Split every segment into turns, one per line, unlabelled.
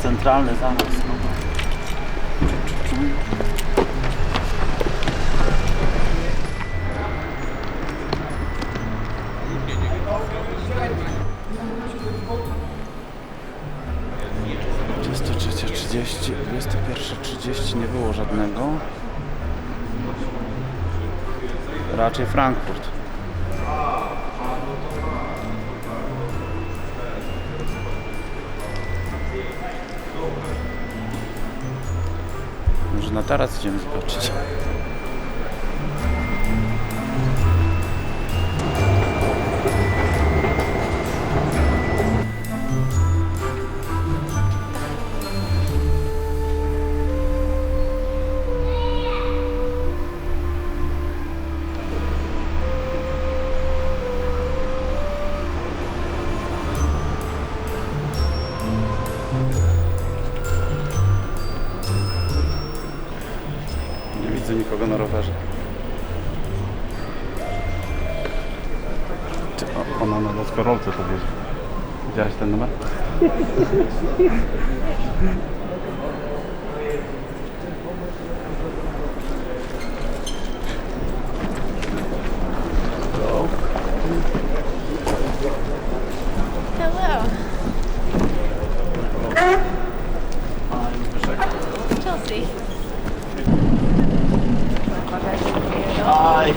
Centralny zanos. Jest to 3:30, 21:30 nie było żadnego. Raczej Frankfurt. Może na taras idziemy zobaczyć. Nikogo na rowerze. Ona na deskorolce to bierze. Widziałeś ten numer?
Hello. Chelsea.
Hi.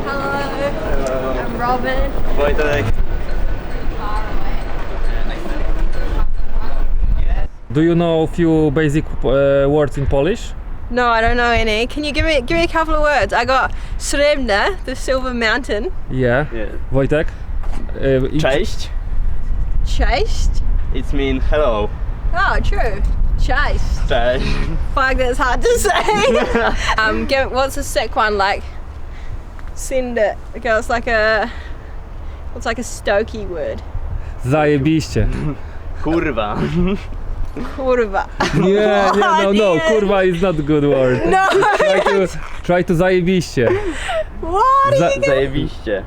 Hello. I'm Robin.
Wojtek.
Do you know a few basic words in Polish?
No, I don't know any. Can you give me a couple of words? I got Srebrna, the silver mountain.
Yeah. Wojtek?
Cześć.
Cześć.
It means hello.
Oh, true. Cześć.
Cześć.
Fuck, that's hard to say. What's the sick one like? Send it. Okay, it's like a Stokey word.
Zajebiście.
Kurwa.
Kurwa.
Nie, no, kurwa is not good word.
No.
Try to zajebiście.
What?
Zajebiście.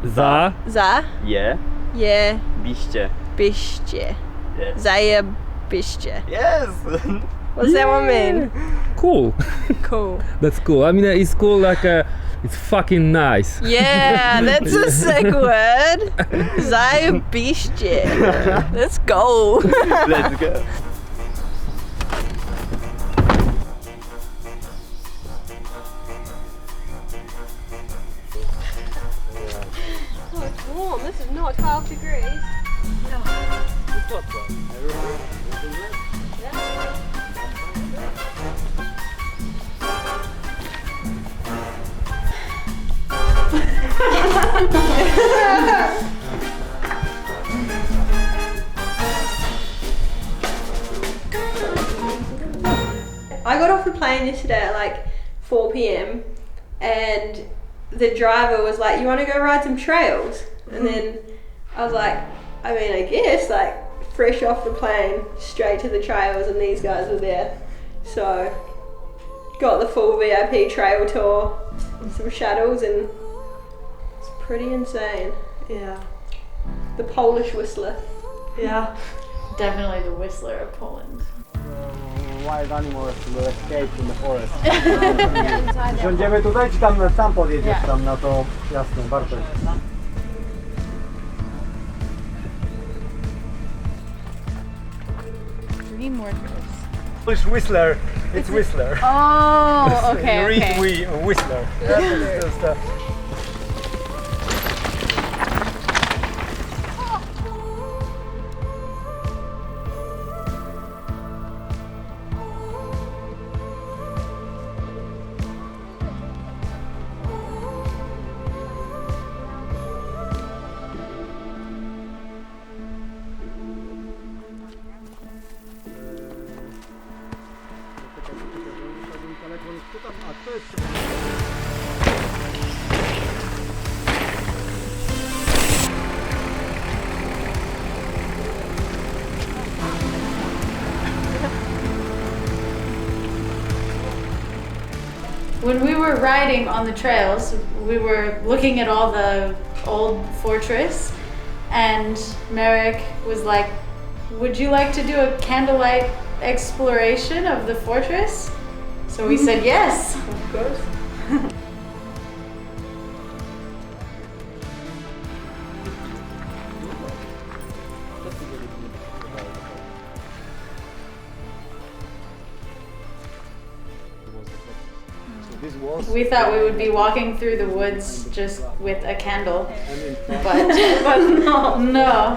Za.
Je. Biście.
Biście.
Yes.
Zajebiście.
Yes.
What's that one mean?
Cool.
Cool.
That's cool. I mean, it's cool like it's fucking nice.
Yeah, that's a sick word. Zajebiście. Let's go.
Let's go.
Oh, it's warm. This is not 12 degrees. No. I got off the plane yesterday at like 4 p.m. and the driver was like, "You want to go ride some trails?" And then I was like, I mean, I guess, like, fresh off the plane, straight to the trails, and these guys were there. So, got the full VIP trail tour, and some shuttles, and it's pretty insane. Yeah. The Polish Whistler.
Yeah. Definitely the Whistler of Poland.
Wild animals will escape in the forest. Siądziemy tutaj, czy tam sam podjedziesz tam na to? Jasne, Bartek.
Dream workers.
Polish Whistler, it's Whistler.
Oh, okay,
Read
okay.
Whistler.
When we were riding on the trails, we were looking at all the old fortress, and Merrick was like, would you like to do a candlelight exploration of the fortress? So we said yes.
Of course.
We thought we would be walking through the woods just with a candle, but no.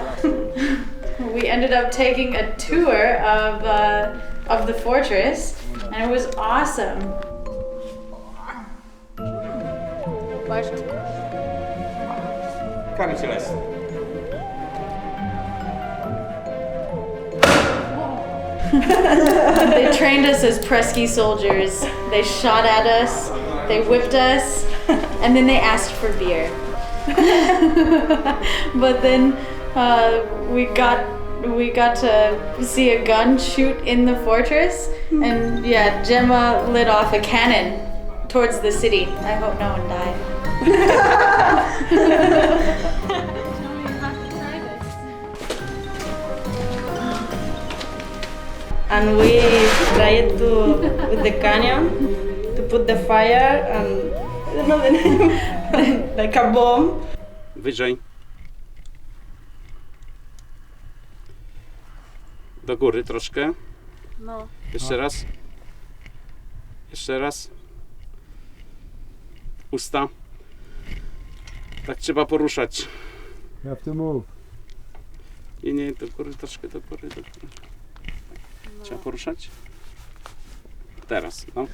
We ended up taking a tour of the fortress, and it was awesome.
Kamień cielesny.
They trained us as Presky soldiers. They shot at us, they whipped us, and then they asked for beer. But then we got to see a gun shoot in the fortress, and yeah, Gemma lit off a cannon towards the city. I hope no one died.
And we tried to, with the canyon, to put the fire and, I don't know the name, like a bomb.
Wyżej. Do góry troszkę.
No.
Jeszcze raz. Jeszcze raz. Usta. Tak trzeba poruszać.
You have to move.
Nie, do góry, troszkę do góry, do góry. Trzeba poruszać. Teraz, no.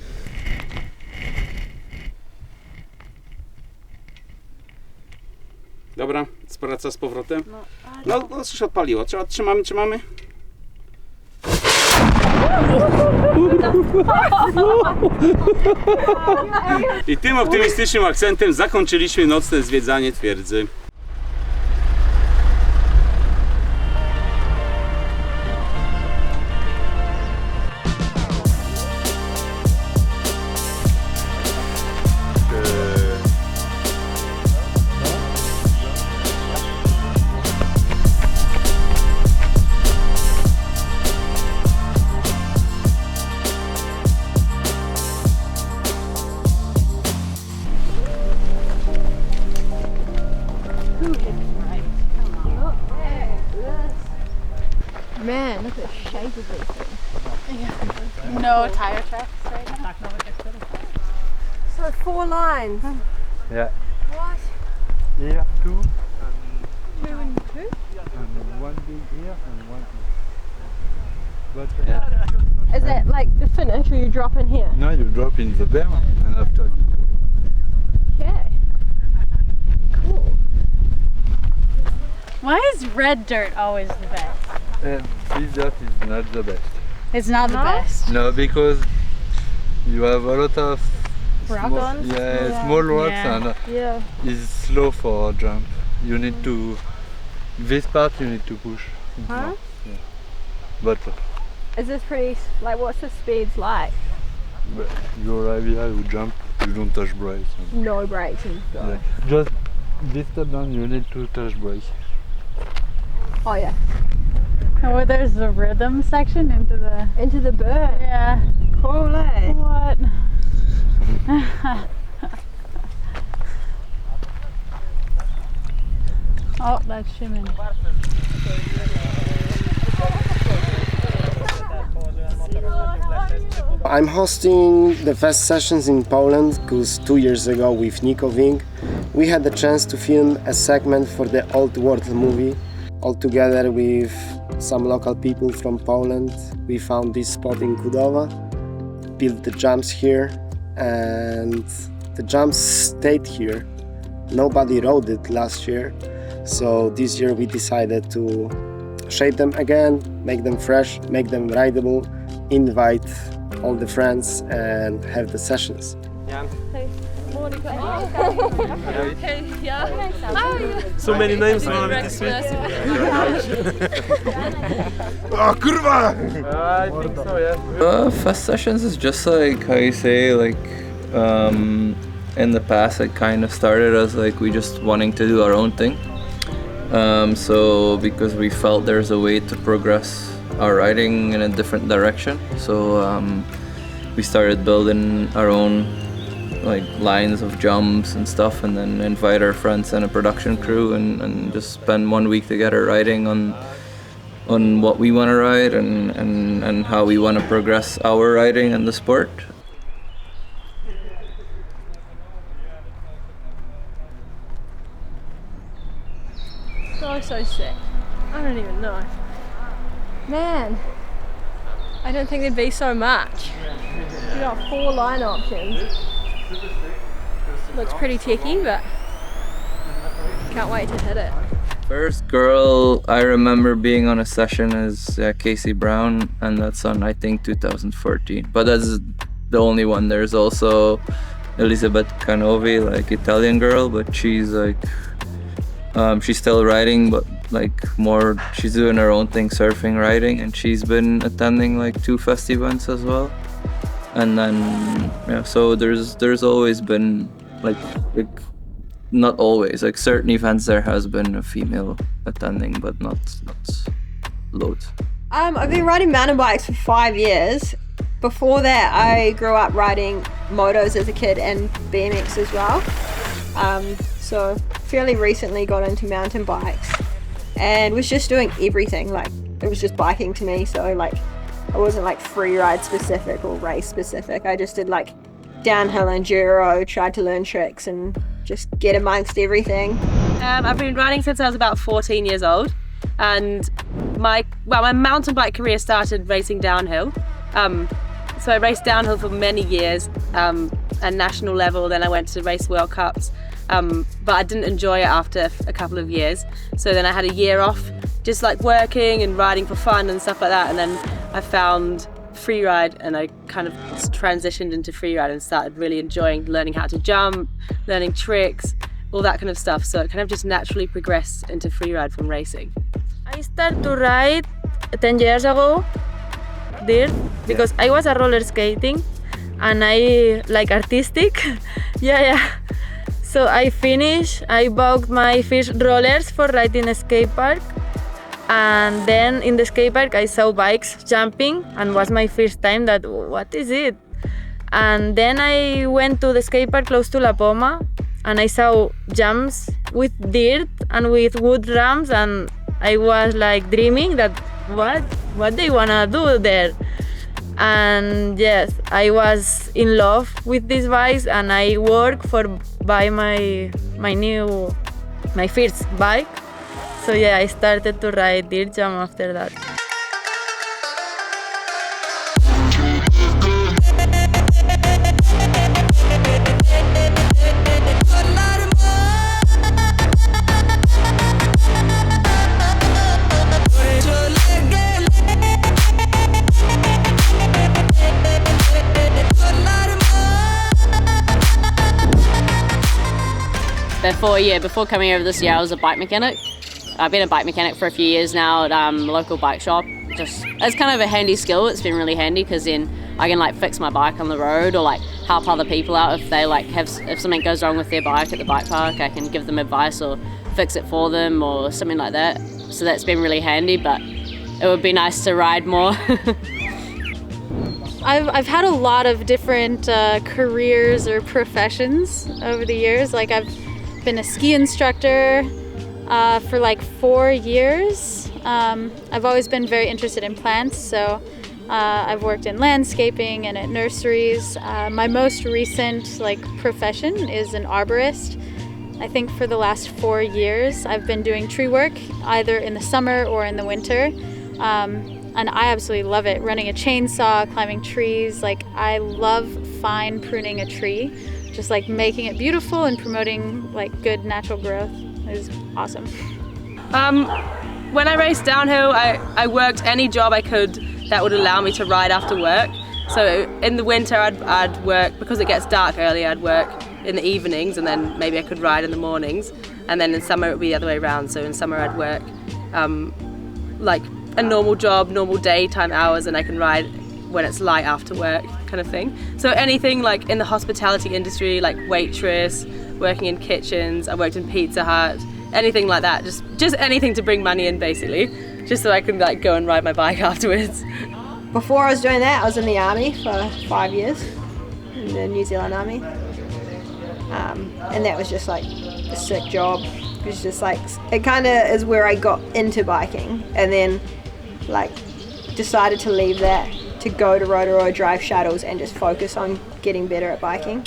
Dobra, spraca z powrotem. No, już odpaliło. Trzymamy. I tym optymistycznym akcentem zakończyliśmy nocne zwiedzanie twierdzy.
Man, look at the shape of these things.
No tire tracks right now.
So 4 lines.
Yeah.
What?
Here, 2,
2 and 2?
and one big here, and one here. But
Is that like the finish, or you drop in here?
now you drop in the bear, and after
Okay. Cool.
Why is red dirt always the best?
this dirt is not the best.
It's not the
No?
best.
No, because you have a lot of
Rock
small,
on?
small rocks,
Yeah.
and
Yeah.
it's slow for a jump. You need to, this part you need to push.
Huh?
Yeah. But
Is this pretty, like, what's the speeds like?
you arrive here, you jump, you don't touch brakes.
No brakes and go.
Yeah. Just this step down, you need to touch brakes.
Oh yeah.
Oh, there's the rhythm section into the.
Into the bird.
Yeah.
Cool, eh?
What? Oh, that's Szymon.
I'm hosting the first sessions in Poland because 2 years ago with Nico Wing we had the chance to film a segment for the Old World movie. All together with some local people from Poland, we found this spot in Kudowa, built the jumps here, and the jumps stayed here. Nobody rode it last year, so this year we decided to shape them again, make them fresh, make them rideable, invite all the friends and have the sessions.
Jan.
So many names now with this week. Oh, kurwa!
I think so, yeah.
Fest sessions is just like how you say, like in the past it kind of started as like we just wanting to do our own thing. So because we felt there's a way to progress our riding in a different direction, so we started building our own like lines of jumps and stuff, and then invite our friends and a production crew and just spend 1 week together riding on what we want to ride and how we want to progress our riding and the sport.
So sick. I don't even know. Man, I don't think there'd be so much. We got 4 line options. Looks pretty techy, but can't wait to hit it.
First girl I remember being on a session is Casey Brown, and that's on I think 2014. But that's the only one. There's also Elizabeth Canovi, like Italian girl, but she's like she's still riding, but like more she's doing her own thing, surfing, riding, and she's been attending like 2 fest events as well. And then yeah, so there's always been like not always, like certain events there has been a female attending, but not loads.
I've been riding mountain bikes for 5 years. Before that, I grew up riding motos as a kid and BMX as well. So fairly recently got into mountain bikes and was just doing everything. Like it was just biking to me. So like I wasn't like free ride specific or race specific. I just did like downhill enduro, tried to learn tricks and just get amongst everything.
I've been riding since I was about 14 years old, and my mountain bike career started racing downhill. So I raced downhill for many years at national level, then I went to race World Cups, but I didn't enjoy it after a couple of years. So then I had a year off, just like working and riding for fun and stuff like that, and then I found freeride and I kind of transitioned into freeride and started really enjoying learning how to jump, learning tricks, all that kind of stuff. So it kind of just naturally progressed into freeride from racing.
I started to ride 10 years ago, dirt, because I was a roller skating and I like artistic. yeah. So I finished, I bought my first rollers for riding a skate park. And then in the skate park I saw bikes jumping and was my first time that, what is it? And then I went to the skate park close to La Poma and I saw jumps with dirt and with wood ramps, and I was like dreaming that what they wanna do there. And yes, I was in love with these bikes and I worked for buy my first bike. So yeah, I started to ride dirt jump after that.
Before coming over this year, I was a bike mechanic. I've been a bike mechanic for a few years now at a local bike shop. Just it's kind of a handy skill. It's been really handy because then I can like fix my bike on the road or like help other people out if they like if something goes wrong with their bike at the bike park. I can give them advice or fix it for them or something like that. So that's been really handy, but it would be nice to ride more.
I've had a lot of different careers or professions over the years. Like I've been a ski instructor for like 4 years. I've always been very interested in plants, so I've worked in landscaping and at nurseries. My most recent like profession is an arborist. I think for the last 4 years I've been doing tree work either in the summer or in the winter. And I absolutely love it. Running a chainsaw, climbing trees. Like I love fine pruning a tree. Just like making it beautiful and promoting like good natural growth is awesome.
When I raced downhill, I worked any job I could that would allow me to ride after work. So in the winter I'd work, because it gets dark early, I'd work in the evenings and then maybe I could ride in the mornings. And then in summer it would be the other way around. So in summer I'd work like a normal job, normal daytime hours, and I can ride when it's light after work kind of thing. So anything like in the hospitality industry, like waitress, working in kitchens, I worked in Pizza Hut, anything like that, just anything to bring money in basically, just so I could like go and ride my bike afterwards.
Before I was doing that, I was in the army for 5 years, in the New Zealand Army. And that was just like a sick job. It was just like, it kind of is where I got into biking, and then like decided to leave that to go to Rotorua, drive shuttles and just focus on getting better at biking.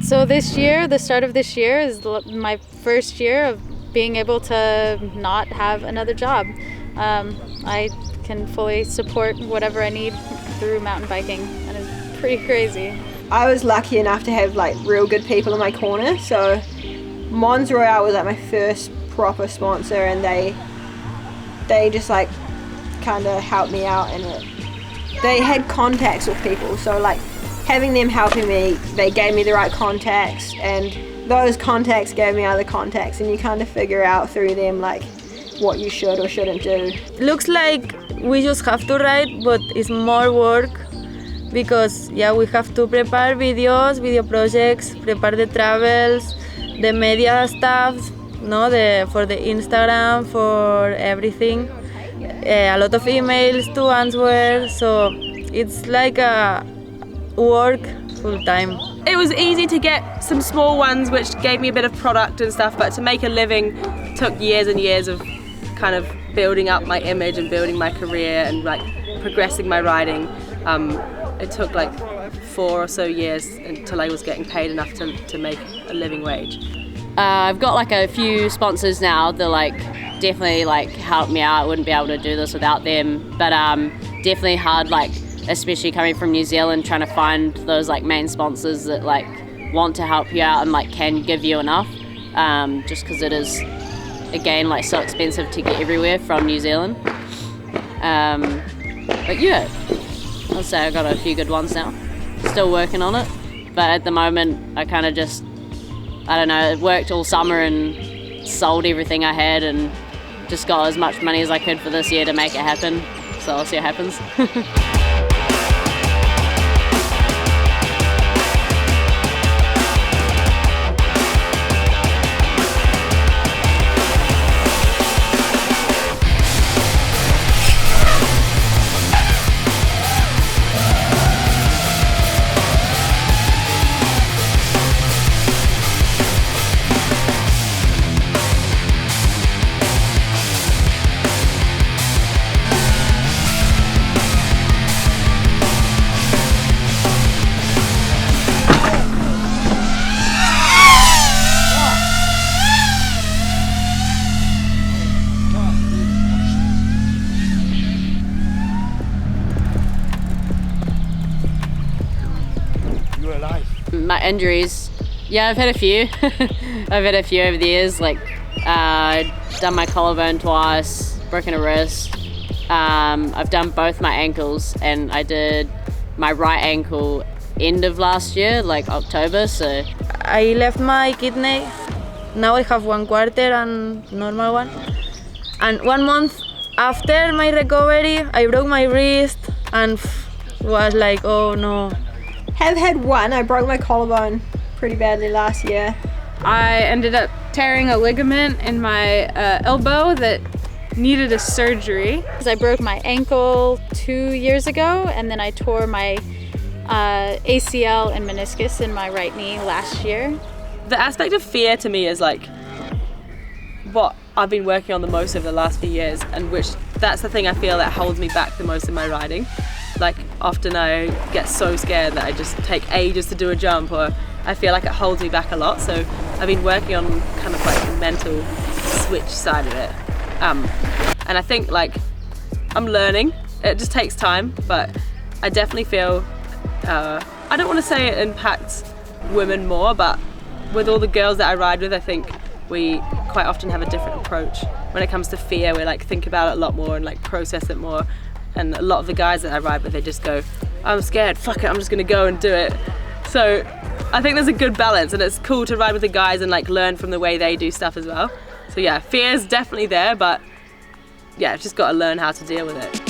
So this year, the start of this year is my first year of being able to not have another job. I can fully support whatever I need through mountain biking, and it's pretty crazy.
I was lucky enough to have like real good people in my corner. So Mons Royale was like my first proper sponsor, and they just like kind of helped me out, and they had contacts with people. So like having them helping me, they gave me the right contacts, and those contacts gave me other contacts, and you kind of figure out through them like what you should or shouldn't do.
Looks like we just have to ride, but it's more work because yeah, we have to prepare videos, video projects, prepare the travels, the media stuff, no, for the Instagram, for everything. A lot of emails to answer, so it's like a work full time.
It was easy to get some small ones which gave me a bit of product and stuff, but to make a living took years and years of kind of building up my image and building my career and like progressing my riding. It took like 4 or so years until I was getting paid enough to make a living wage.
I've got like a few sponsors now that like definitely like help me out. I wouldn't be able to do this without them, but definitely hard, like especially coming from New Zealand, trying to find those like main sponsors that like want to help you out and like can give you enough, just because it is again like so expensive to get everywhere from New Zealand. But yeah, I'll say I got a few good ones now. Still working on it, but at the moment I kind of just, I don't know, worked all summer and sold everything I had and just got as much money as I could for this year to make it happen. So I'll see what happens. My injuries, yeah, I've had a few. I've had a few over the years, like done my collarbone twice, broken a wrist. I've done both my ankles, and I did my right ankle end of last year, like October, so.
I left my kidney, now I have 1/4 and normal one. And 1 month after my recovery, I broke my wrist and was like, oh no.
Have had one. I broke my collarbone pretty badly last year.
I ended up tearing a ligament in my elbow that needed a surgery.
I broke my ankle 2 years ago, and then I tore my ACL and meniscus in my right knee last year.
The aspect of fear to me is like what I've been working on the most over the last few years, and which that's the thing I feel that holds me back the most in my riding. Like often I get so scared that I just take ages to do a jump, or I feel like it holds me back a lot. So I've been working on kind of like the mental switch side of it. And I think like I'm learning. It just takes time, but I definitely feel, I don't want to say it impacts women more, but with all the girls that I ride with, I think we quite often have a different approach. When it comes to fear, we like think about it a lot more and like process it more. And a lot of the guys that I ride with, they just go, I'm scared, fuck it, I'm just gonna go and do it. So I think there's a good balance, and it's cool to ride with the guys and like learn from the way they do stuff as well. So yeah, fear is definitely there, but yeah, just gotta learn how to deal with it.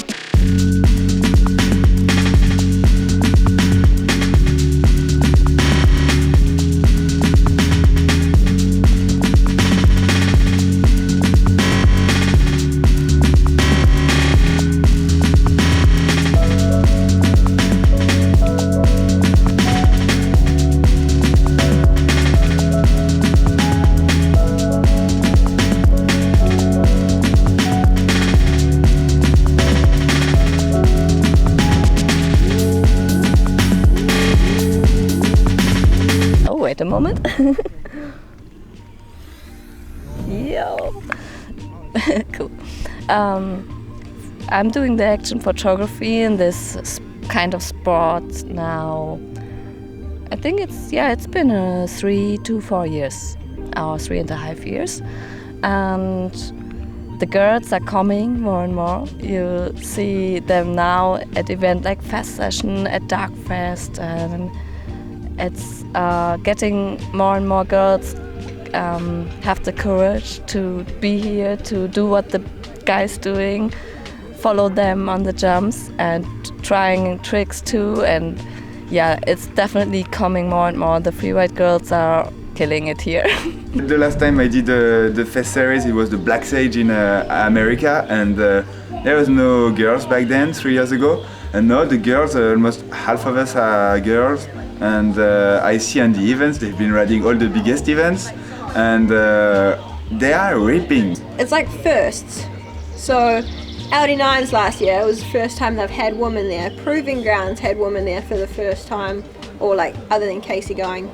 Wait a moment. Yo. Cool. I'm doing the action photography in this kind of sport now. I think it's been 3 to 4 years, or 3.5 years, and the girls are coming more and more. You see them now at events like Fast Session, at Dark Fest, and it's getting more and more girls have the courage to be here, to do what the guys doing, follow them on the jumps and trying tricks too. And yeah, it's definitely coming more and more. The freeride girls are killing it here.
The last time I did the fest series, it was the Black Sage in America, and there was no girls back then, 3 years ago. And now the girls, almost half of us are girls. And I see on the events, they've been riding all the biggest events, and they are ripping.
It's like firsts. So LD9s last year, it was the first time they've had women there. Proving Grounds had women there for the first time, or like other than Casey going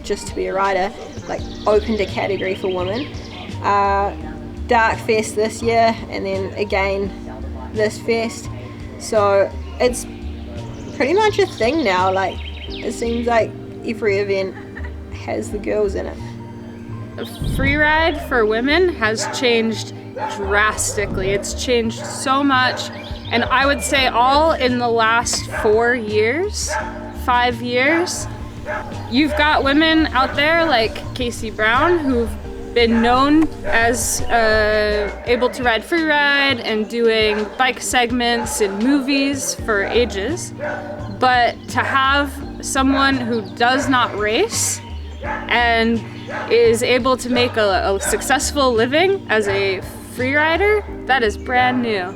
just to be a rider, like opened a category for women. Dark Fest this year, and then again this fest. So it's pretty much a thing now. Like it seems like every event has the girls in it.
Freeride for women has changed drastically. It's changed so much, and I would say all in the last 4 years, 5 years. You've got women out there like Casey Brown who've been known as able to ride freeride and doing bike segments in movies for ages. But to have someone who does not race and is able to make a successful living as a freerider, that is brand new.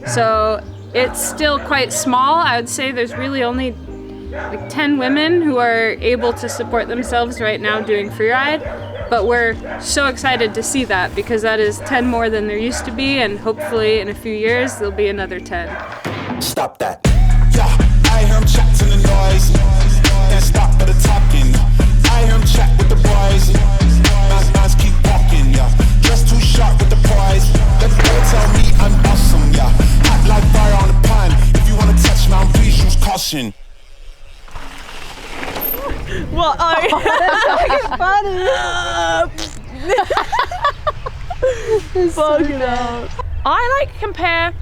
So it's still quite small. I would say there's really only like 10 women who are able to support themselves right now doing freeride, but we're so excited to see that because that is 10 more than there used to be, and hopefully in a few years there'll be another 10.
Stop that. Yeah, I hear him chat to the noise. Then stop for the talking. I hear him chat with the boys. Nice keep walking, yeah. Just too sharp with the prize. Let the girl tell me I'm awesome, yeah. Hot like fire on the pan. If you wanna touch me, please use caution.
What? Oh, that's funny. Fucking hell. I like compare,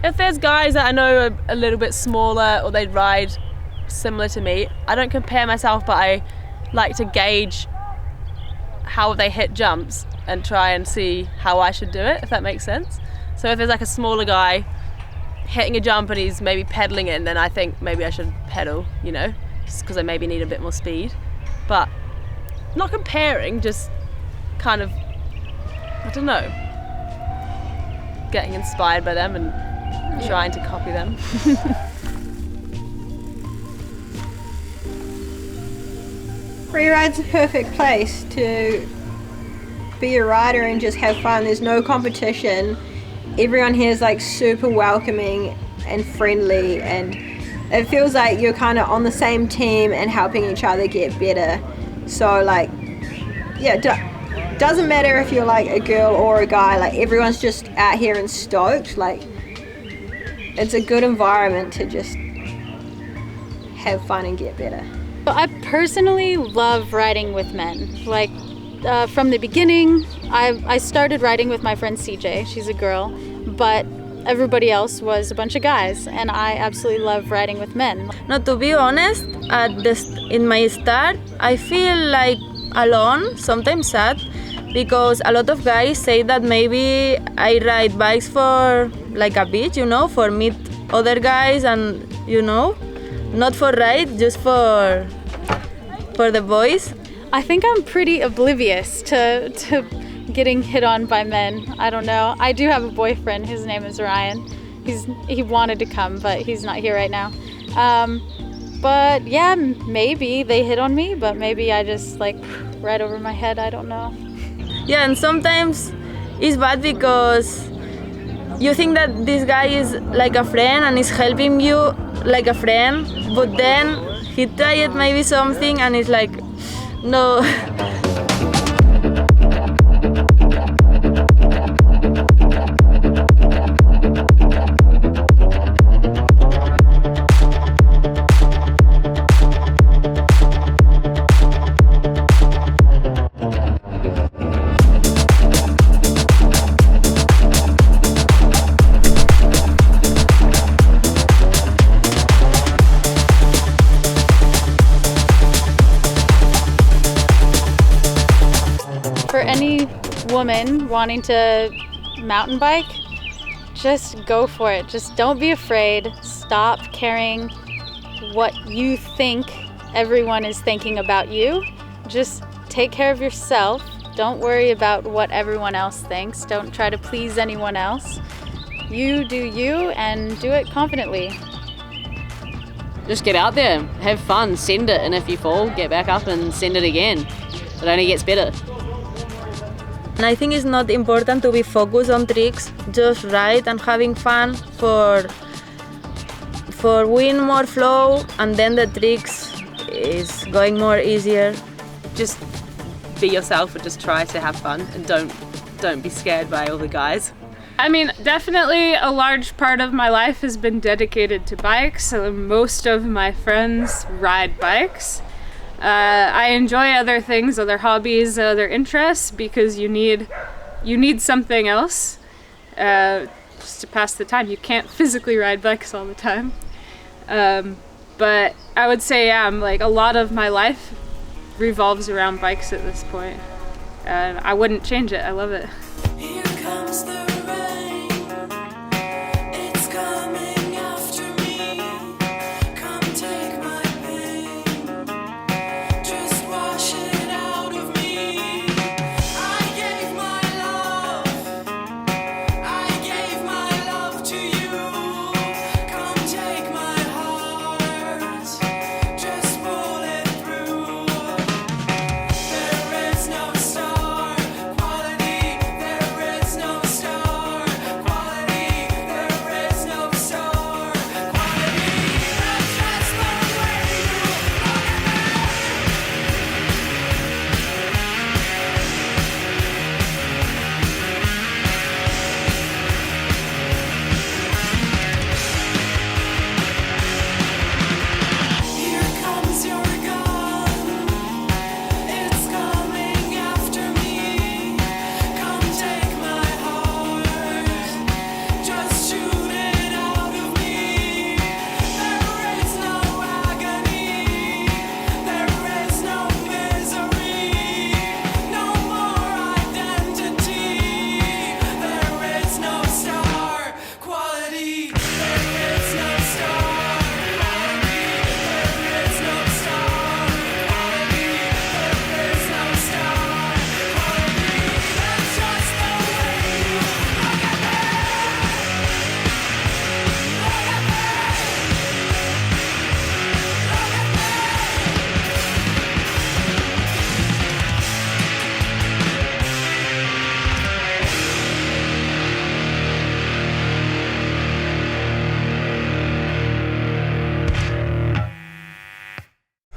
if there's guys that I know are a little bit smaller or they'd ride similar to me, I don't compare myself, but I like to gauge how they hit jumps and try and see how I should do it, if that makes sense. So if there's like a smaller guy hitting a jump and he's maybe pedaling it, then I think maybe I should pedal, you know, just because I maybe need a bit more speed. But not comparing, just kind of, I don't know, getting inspired by them and trying to copy them.
Freeride's a perfect place to be a rider and just have fun. There's no competition. Everyone here is like super welcoming and friendly, and it feels like you're kind of on the same team and helping each other get better. So like, yeah, doesn't matter if you're like a girl or a guy, like everyone's just out here and stoked. Like, it's a good environment to just have fun and get better.
I personally love riding with men. Like from the beginning, I started riding with my friend CJ. She's a girl, but everybody else was a bunch of guys, and I absolutely love riding with men.
No, to be honest, in my start, I feel like alone, sometimes sad, because a lot of guys say that maybe I ride bikes for like a beach, you know, for meet other guys and, you know, not for ride, just for the boys.
I think I'm pretty oblivious to getting hit on by men. I don't know. I do have a boyfriend. His name is Ryan. He wanted to come, but he's not here right now. But yeah, maybe they hit on me, but maybe I just like right over my head. I don't know.
Yeah, and sometimes it's bad because you think that this guy is like a friend and is helping you like a friend, but then he tried maybe something and it's like, no.
For any woman wanting to mountain bike, just go for it. Just don't be afraid. Stop caring what you think everyone is thinking about you. Just take care of yourself. Don't worry about what everyone else thinks. Don't try to please anyone else. You do you and do it confidently.
Just get out there, have fun, send it, and if you fall, get back up and send it again. It only gets better.
And I think it's not important to be focused on tricks, just ride and having fun for win more flow, and then the tricks is going more easier.
Just be yourself and just try to have fun, and don't be scared by all the guys.
I mean, definitely a large part of my life has been dedicated to bikes. So most of my friends ride bikes. I enjoy other things, other hobbies, other interests, because you need something else just to pass the time. You can't physically ride bikes all the time. But I would say, yeah, like a lot of my life revolves around bikes at this point. And I wouldn't change it. I love it.
Here comes the rain. It's coming after me. Come take my pain. Just wash it out of me. I gave my love to you. Come take my heart. Just pull it through. There is no star quality. There is no star.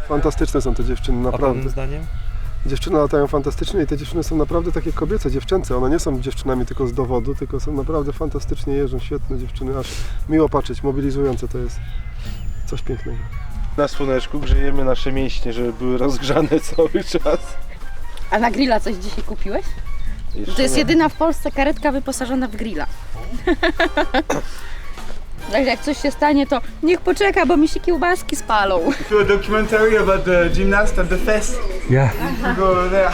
Fantastyczne są te dziewczyny, naprawdę.
A pewnym zdaniem?
Dziewczyny latają fantastycznie i te dziewczyny są naprawdę takie kobiece, dziewczęce. One nie są dziewczynami tylko z dowodu, tylko są naprawdę fantastycznie jeżdżą, świetne dziewczyny, aż miło patrzeć, mobilizujące to jest coś pięknego. Na słoneczku grzejemy nasze mięśnie, żeby były rozgrzane cały czas.
A na grilla coś dzisiaj kupiłeś? To jest jedyna w Polsce karetka wyposażona w grilla. Także jak coś się stanie, to niech poczeka, bo mi się kiełbaski spalą.
Do a documentary about the gymnast at the fest.
Yeah.
You go over there.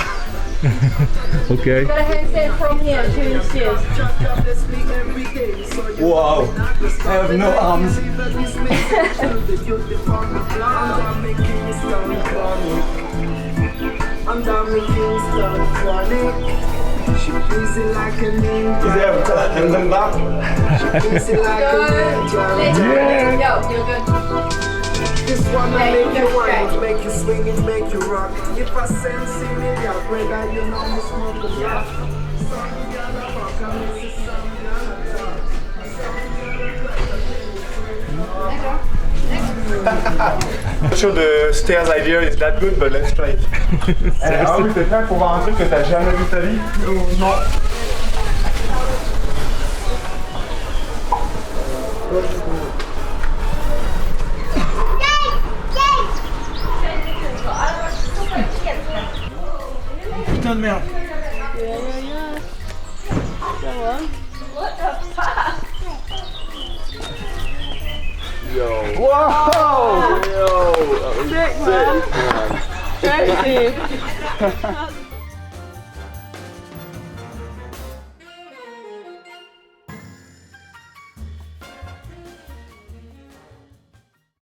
Okay.
Got a handstand from here, doing stairs.
Wow, I have no arms. Is there a them back?
Yo, you're good.
This one I make you wine, make you swing and make you rock. If I send sing it out, whether you know me smoke or not. Some gonna fuck, I miss it, some gonna talk.
Not sure the stairs idea is that good, but let's try it. Ah oui, t'es prêt pour voir un truc que t'as jamais vu de ta vie? Non.
Putain de merde.
What the fuck?
Yo.
Whoa!
Yo.
Sick, man. Crazy.